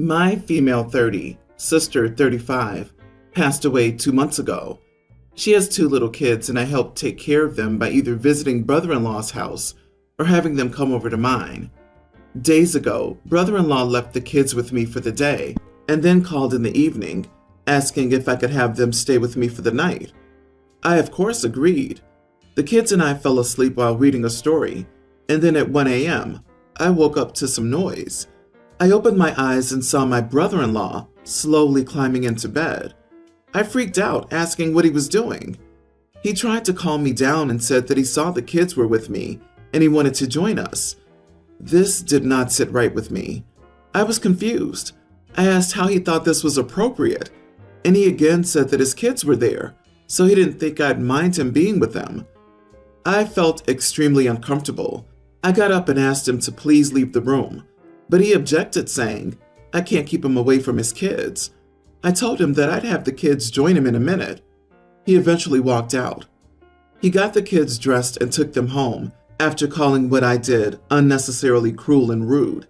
My female 30, sister 35, passed away 2 months ago. She has two little kids, and I help take care of them by either visiting brother-in-law's house or having them come over to mine. Days ago, brother-in-law left the kids with me for the day and then called in the evening, asking if I could have them stay with me for the night. I, of course, agreed. The kids and I fell asleep while reading a story, and then at 1 a.m., I woke up to some noise. I opened my eyes and saw my brother-in-law slowly climbing into bed. I freaked out, asking what he was doing. He tried to calm me down and said that he saw the kids were with me and he wanted to join us. This did not sit right with me. I was confused. I asked how he thought this was appropriate, and he again said that his kids were there, so he didn't think I'd mind him being with them. I felt extremely uncomfortable. I got up and asked him to please leave the room, but he objected, saying, I can't keep him away from his kids. I told him that I'd have the kids join him in a minute. He eventually walked out. He got the kids dressed and took them home after calling what I did unnecessarily cruel and rude.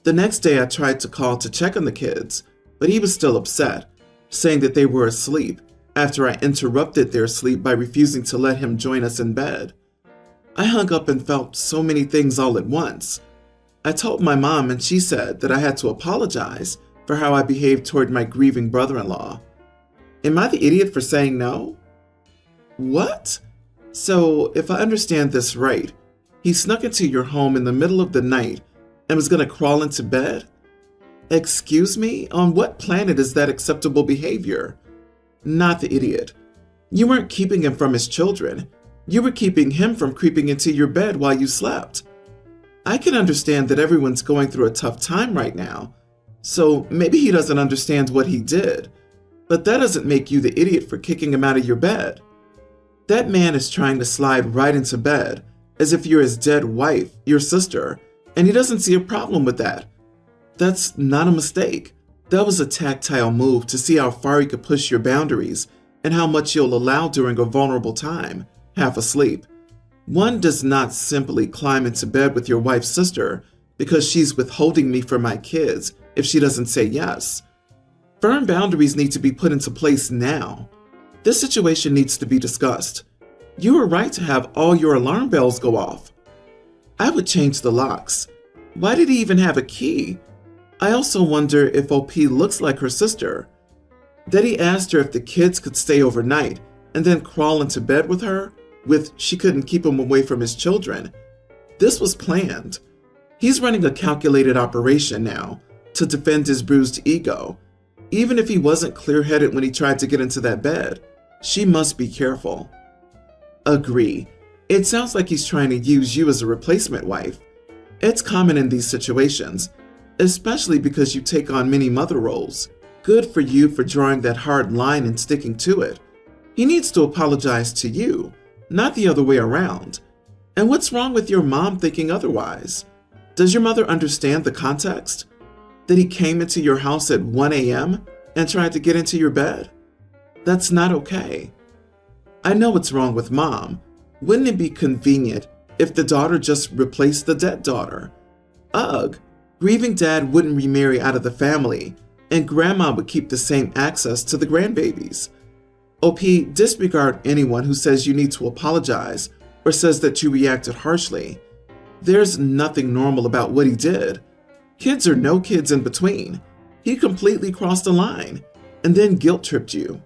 The next day I tried to call to check on the kids, but he was still upset, saying that they were asleep after I interrupted their sleep by refusing to let him join us in bed. I hung up and felt so many things all at once. I told my mom, and she said that I had to apologize for how I behaved toward my grieving brother-in-law. Am I the idiot for saying no? What? So, if I understand this right, he snuck into your home in the middle of the night and was going to crawl into bed? Excuse me? On what planet is that acceptable behavior? Not the idiot. You weren't keeping him from his children. You were keeping him from creeping into your bed while you slept. I can understand that everyone's going through a tough time right now, so maybe he doesn't understand what he did, but that doesn't make you the idiot for kicking him out of your bed. That man is trying to slide right into bed as if you're his dead wife, your sister, and he doesn't see a problem with that. That's not a mistake. That was a tactile move to see how far he could push your boundaries and how much you'll allow during a vulnerable time, half asleep. One does not simply climb into bed with your wife's sister because she's withholding me from my kids if she doesn't say yes. Firm boundaries need to be put into place now. This situation needs to be discussed. You were right to have all your alarm bells go off. I would change the locks. Why did he even have a key? I also wonder if OP looks like her sister. That he asked her if the kids could stay overnight and then crawl into bed with her, with she couldn't keep him away from his children. This was planned. He's running a calculated operation now to defend his bruised ego. Even if he wasn't clear-headed when he tried to get into that bed, she must be careful. Agree. It sounds like he's trying to use you as a replacement wife. It's common in these situations, especially because you take on many mother roles. Good for you for drawing that hard line and sticking to it. He needs to apologize to you, not the other way around. And what's wrong with your mom thinking otherwise? Does your mother understand the context? That he came into your house at 1 a.m. and tried to get into your bed? That's not okay. I know what's wrong with mom. Wouldn't it be convenient if the daughter just replaced the dead daughter? Ugh, grieving dad wouldn't remarry out of the family, and grandma would keep the same access to the grandbabies. OP, disregard anyone who says you need to apologize or says that you reacted harshly. There's nothing normal about what he did. Kids or no kids in between. He completely crossed the line and then guilt-tripped you.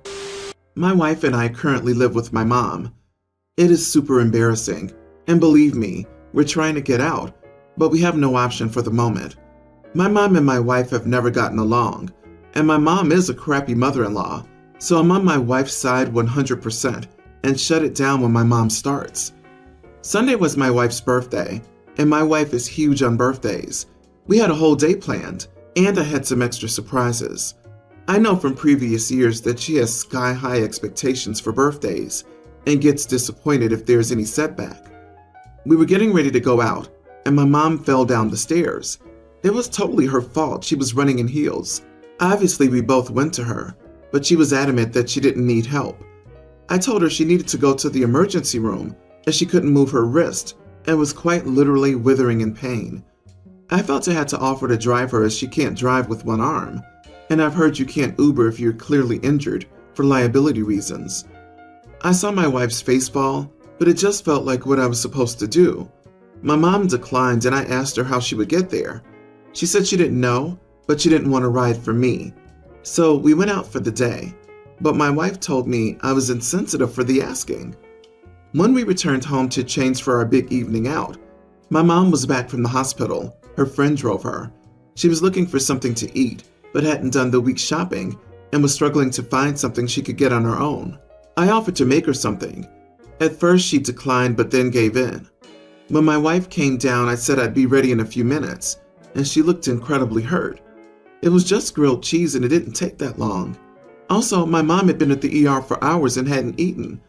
My wife and I currently live with my mom. It is super embarrassing, and believe me, we're trying to get out, but we have no option for the moment. My mom and my wife have never gotten along, and my mom is a crappy mother-in-law, so I'm on my wife's side 100% and shut it down when my mom starts. Sunday was my wife's birthday, and my wife is huge on birthdays. We had a whole day planned, and I had some extra surprises. I know from previous years that she has sky-high expectations for birthdays and gets disappointed if there's any setback. We were getting ready to go out, and my mom fell down the stairs. It was totally her fault. She was running in heels. Obviously, we both went to her, but she was adamant that she didn't need help. I told her she needed to go to the emergency room as she couldn't move her wrist and was quite literally withering in pain. I felt I had to offer to drive her as she can't drive with one arm, and I've heard you can't Uber if you're clearly injured for liability reasons. I saw my wife's face fall, but it just felt like what I was supposed to do. My mom declined and I asked her how she would get there. She said she didn't know, but she didn't want to ride for me. So we went out for the day, but my wife told me I was insensitive for the asking. When we returned home to change for our big evening out, my mom was back from the hospital. Her friend drove her. She was looking for something to eat, but hadn't done the week's shopping and was struggling to find something she could get on her own. I offered to make her something. At first she declined, but then gave in. When my wife came down, I said I'd be ready in a few minutes, and she looked incredibly hurt. It was just grilled cheese and it didn't take that long. Also, my mom had been at the ER for hours and hadn't eaten.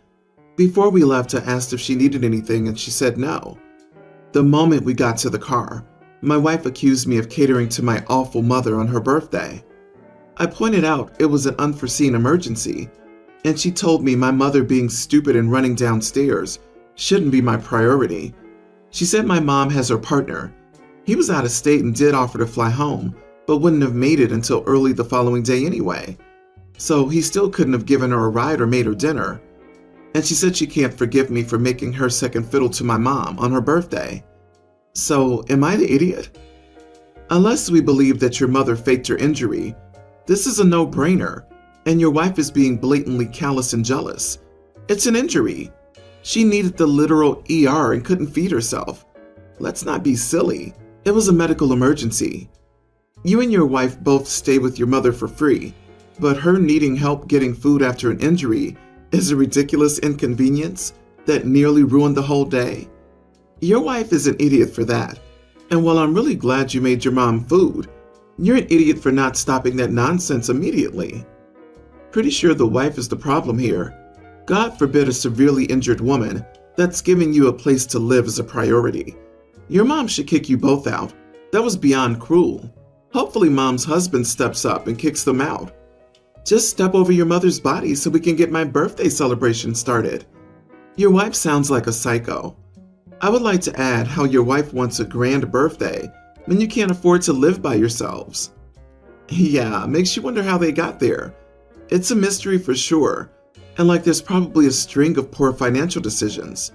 Before we left, I asked if she needed anything and she said no. The moment we got to the car, my wife accused me of catering to my awful mother on her birthday. I pointed out it was an unforeseen emergency, and she told me my mother being stupid and running downstairs shouldn't be my priority. She said my mom has her partner. He was out of state and did offer to fly home, but wouldn't have made it until early the following day anyway. So he still couldn't have given her a ride or made her dinner. And she said she can't forgive me for making her second fiddle to my mom on her birthday. So, am I the idiot? Unless we believe that your mother faked her injury, this is a no-brainer, and your wife is being blatantly callous and jealous. It's an injury. She needed the literal ER and couldn't feed herself. Let's not be silly. It was a medical emergency. You and your wife both stay with your mother for free, but her needing help getting food after an injury is a ridiculous inconvenience that nearly ruined the whole day. Your wife is an idiot for that, and while I'm really glad you made your mom food, you're an idiot for not stopping that nonsense immediately. Pretty sure the wife is the problem here. God forbid a severely injured woman that's giving you a place to live is a priority. Your mom should kick you both out. That was beyond cruel. Hopefully mom's husband steps up and kicks them out. Just step over your mother's body so we can get my birthday celebration started. Your wife sounds like a psycho. I would like to add how your wife wants a grand birthday when you can't afford to live by yourselves. Yeah, makes you wonder how they got there. It's a mystery for sure, and like there's probably a string of poor financial decisions.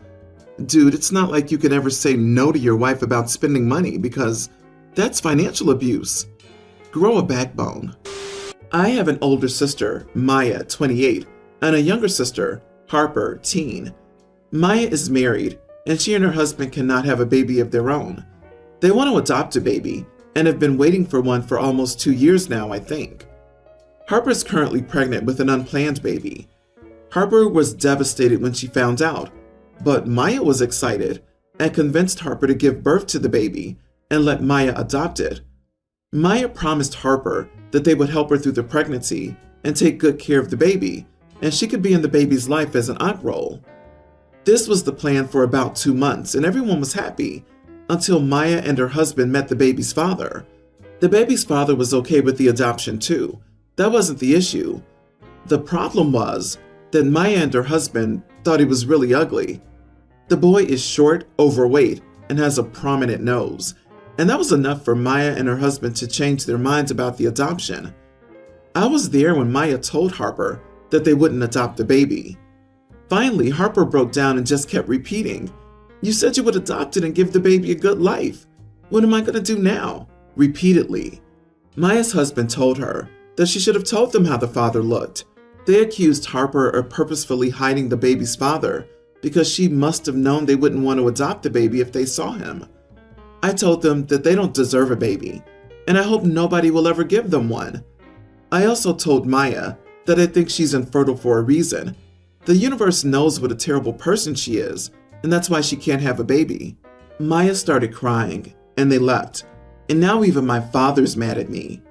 Dude, it's not like you can ever say no to your wife about spending money because that's financial abuse. Grow a backbone. I have an older sister, Maya, 28, and a younger sister, Harper, teen. Maya is married, and she and her husband cannot have a baby of their own. They want to adopt a baby, and have been waiting for one for almost 2 years now, I think. Harper's currently pregnant with an unplanned baby. Harper was devastated when she found out, but Maya was excited and convinced Harper to give birth to the baby and let Maya adopt it. Maya promised Harper that they would help her through the pregnancy and take good care of the baby, and she could be in the baby's life as an aunt role. This was the plan for about 2 months, and everyone was happy, until Maya and her husband met the baby's father. The baby's father was okay with the adoption too. That wasn't the issue. The problem was that Maya and her husband thought he was really ugly. The boy is short, overweight, and has a prominent nose, and that was enough for Maya and her husband to change their minds about the adoption. I was there when Maya told Harper that they wouldn't adopt the baby. Finally, Harper broke down and just kept repeating, "You said you would adopt it and give the baby a good life. What am I going to do now?" Repeatedly. Maya's husband told her that she should have told them how the father looked. They accused Harper of purposefully hiding the baby's father because she must have known they wouldn't want to adopt the baby if they saw him. I told them that they don't deserve a baby, and I hope nobody will ever give them one. I also told Maya that I think she's infertile for a reason. The universe knows what a terrible person she is, and that's why she can't have a baby. Maya started crying, and they left, and now even my father's mad at me.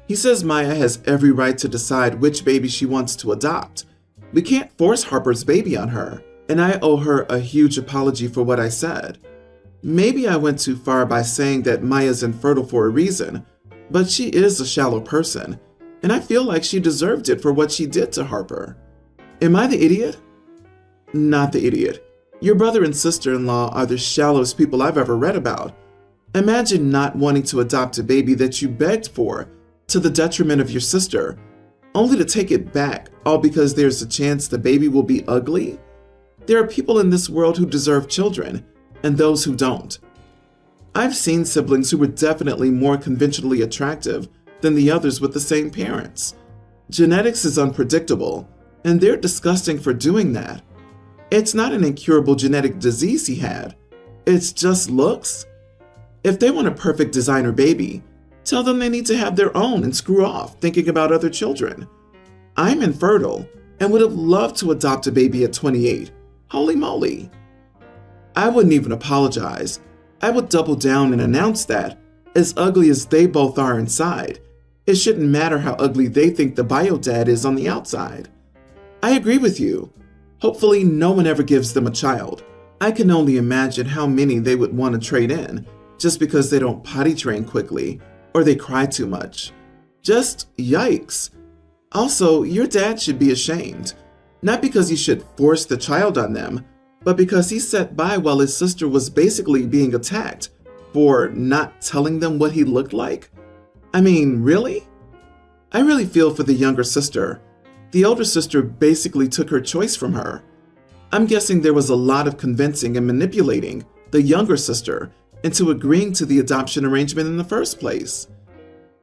He says Maya has every right to decide which baby she wants to adopt. We can't force Harper's baby on her, and I owe her a huge apology for what I said. Maybe I went too far by saying that Maya's infertile for a reason, but she is a shallow person, and I feel like she deserved it for what she did to Harper. Am I the idiot? Not the idiot. Your brother and sister-in-law are the shallowest people I've ever read about. Imagine not wanting to adopt a baby that you begged for to the detriment of your sister, only to take it back, all because there's a chance the baby will be ugly. There are people in this world who deserve children, and those who don't. I've seen siblings who were definitely more conventionally attractive than the others with the same parents. Genetics is unpredictable, and they're disgusting for doing that. It's not an incurable genetic disease he had. It's just looks. If they want a perfect designer baby, tell them they need to have their own and screw off thinking about other children. I'm infertile and would have loved to adopt a baby at 28. Holy moly. I wouldn't even apologize. I would double down and announce that, as ugly as they both are inside, it shouldn't matter how ugly they think the bio dad is on the outside. I agree with you. Hopefully no one ever gives them a child. I can only imagine how many they would want to trade in just because they don't potty train quickly or they cry too much. Just yikes. Also, your dad should be ashamed. Not because he should force the child on them, but because he sat by while his sister was basically being attacked for not telling them what he looked like. I mean, really? I really feel for the younger sister. The older sister basically took her choice from her. I'm guessing there was a lot of convincing and manipulating the younger sister into agreeing to the adoption arrangement in the first place.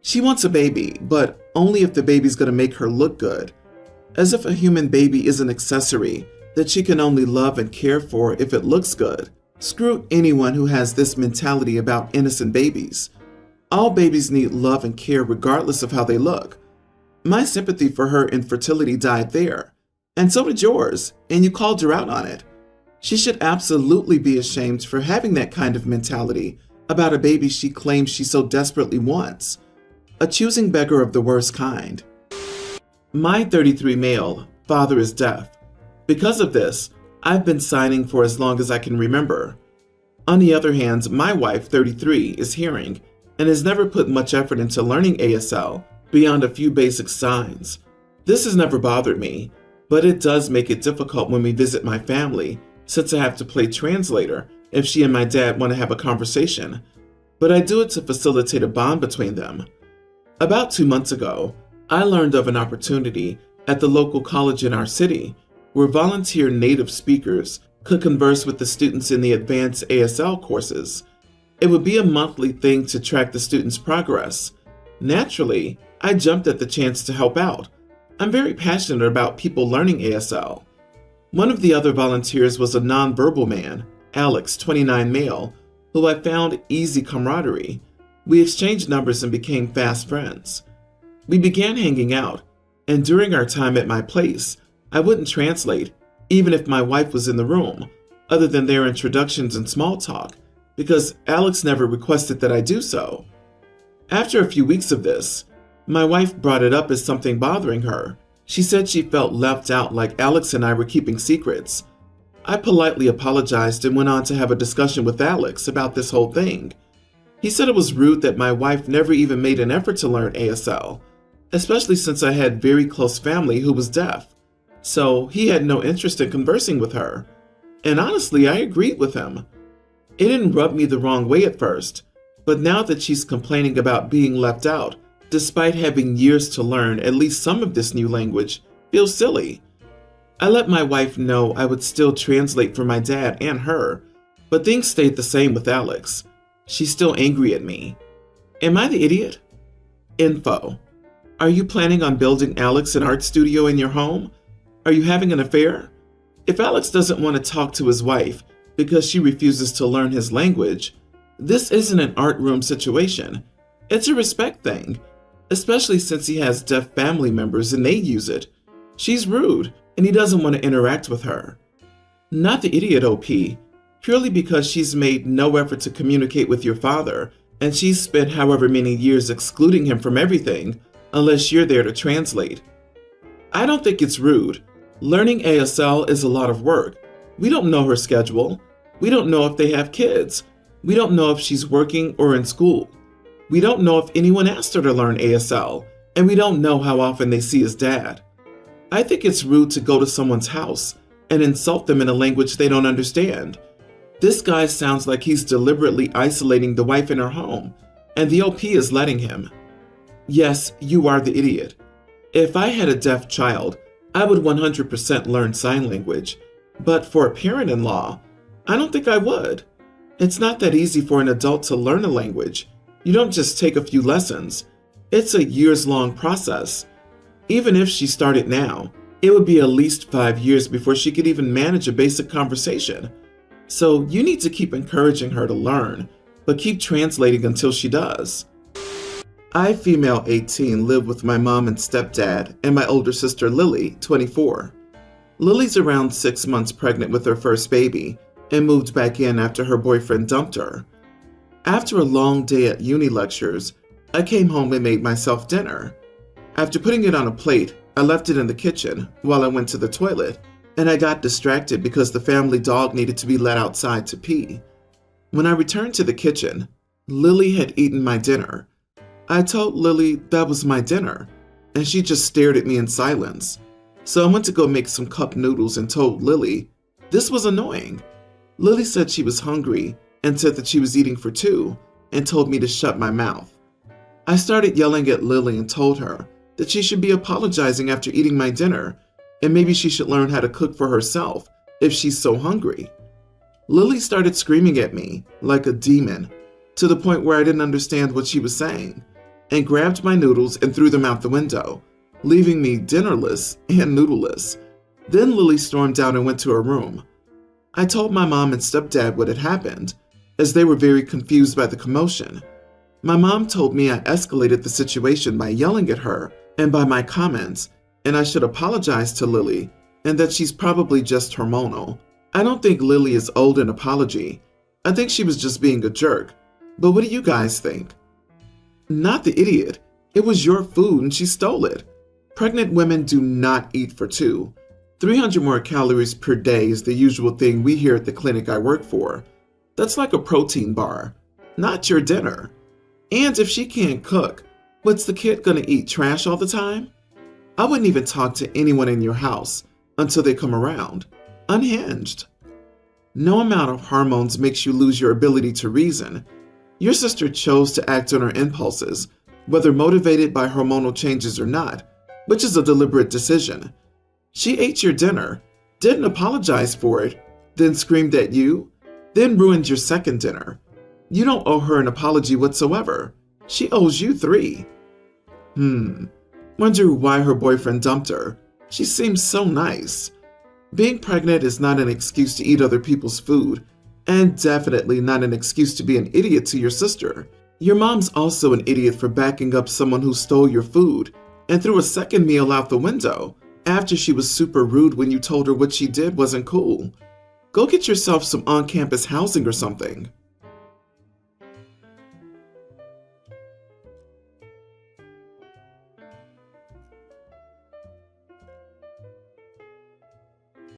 She wants a baby, but only if the baby's gonna make her look good. As if a human baby is an accessory that she can only love and care for if it looks good. Screw anyone who has this mentality about innocent babies. All babies need love and care regardless of how they look. My sympathy for her infertility died there, and so did yours, and you called her out on it. She should absolutely be ashamed for having that kind of mentality about a baby she claims she so desperately wants. A choosing beggar of the worst kind. My 33 male father is deaf. Because of this, I've been signing for as long as I can remember. On the other hand, my wife, 33, is hearing and has never put much effort into learning ASL beyond a few basic signs. This has never bothered me, but it does make it difficult when we visit my family, since I have to play translator if she and my dad want to have a conversation. But I do it to facilitate a bond between them. About 2 months ago, I learned of an opportunity at the local college in our city where volunteer native speakers could converse with the students in the advanced ASL courses. It would be a monthly thing to track the students' progress. Naturally, I jumped at the chance to help out. I'm very passionate about people learning ASL. One of the other volunteers was a nonverbal man, Alex, 29 male, who I found easy camaraderie. We exchanged numbers and became fast friends. We began hanging out, and during our time at my place, I wouldn't translate, even if my wife was in the room, other than their introductions and small talk, because Alex never requested that I do so. After a few weeks of this, my wife brought it up as something bothering her. She said she felt left out, like Alex and I were keeping secrets. I politely apologized and went on to have a discussion with Alex about this whole thing. He said it was rude that my wife never even made an effort to learn ASL, especially since I had very close family who was deaf. So he had no interest in conversing with her. And honestly, I agreed with him. It didn't rub me the wrong way at first, but now that she's complaining about being left out, despite having years to learn at least some of this new language, feels silly. I let my wife know I would still translate for my dad and her, but things stayed the same with Alex. She's still angry at me. Am I the idiot? Info. Are you planning on building Alex an art studio in your home? Are you having an affair? If Alex doesn't want to talk to his wife because she refuses to learn his language, this isn't an art room situation. It's a respect thing, especially since he has deaf family members and they use it. She's rude, and he doesn't want to interact with her. Not the idiot, OP, purely because she's made no effort to communicate with your father, and she's spent however many years excluding him from everything, unless you're there to translate. I don't think it's rude. Learning ASL is a lot of work. We don't know her schedule. We don't know if they have kids. We don't know if she's working or in school. We don't know if anyone asked her to learn ASL, and we don't know how often they see his dad. I think it's rude to go to someone's house and insult them in a language they don't understand. This guy sounds like he's deliberately isolating the wife in her home, and the OP is letting him. Yes, you are the idiot. If I had a deaf child, I would 100% learn sign language. But for a parent-in-law, I don't think I would. It's not that easy for an adult to learn a language. You don't just take a few lessons. It's a years-long process. Even if she started now, it would be at least 5 years before she could even manage a basic conversation. So you need to keep encouraging her to learn, but keep translating until she does. I, female 18, live with my mom and stepdad and my older sister Lily, 24. Lily's around 6 months pregnant with her first baby and moved back in after her boyfriend dumped her. After a long day at uni lectures, I came home and made myself dinner. After putting it on a plate, I left it in the kitchen while I went to the toilet, and I got distracted because the family dog needed to be let outside to pee. When I returned to the kitchen, Lily had eaten my dinner. I told Lily that was my dinner, and she just stared at me in silence. So I went to go make some cup noodles and told Lily this was annoying. Lily said she was hungry and said that she was eating for two and told me to shut my mouth. I started yelling at Lily and told her that she should be apologizing after eating my dinner, and maybe she should learn how to cook for herself if she's so hungry. Lily started screaming at me like a demon, to the point where I didn't understand what she was saying, and grabbed my noodles and threw them out the window, leaving me dinnerless and noodleless. Then Lily stormed out and went to her room. I told my mom and stepdad what had happened, as they were very confused by the commotion. My mom told me I escalated the situation by yelling at her and by my comments, and I should apologize to Lily, and that she's probably just hormonal. I don't think Lily is owed an apology. I think she was just being a jerk. But what do you guys think? Not the idiot. It was your food and she stole it. Pregnant women do not eat for two. 300 more calories per day is the usual thing we hear at the clinic I work for. That's like a protein bar, not your dinner. And if she can't cook, what's the kid gonna eat, trash all the time? I wouldn't even talk to anyone in your house until they come around. Unhinged. No amount of hormones makes you lose your ability to reason. Your sister chose to act on her impulses, whether motivated by hormonal changes or not, which is a deliberate decision. She ate your dinner, didn't apologize for it, then screamed at you, then ruined your second dinner. You don't owe her an apology whatsoever. She owes you 3. Wonder why her boyfriend dumped her. She seems so nice. Being pregnant is not an excuse to eat other people's food, and definitely not an excuse to be an idiot to your sister. Your mom's also an idiot for backing up someone who stole your food and threw a second meal out the window after she was super rude when you told her what she did wasn't cool. Go get yourself some on-campus housing or something.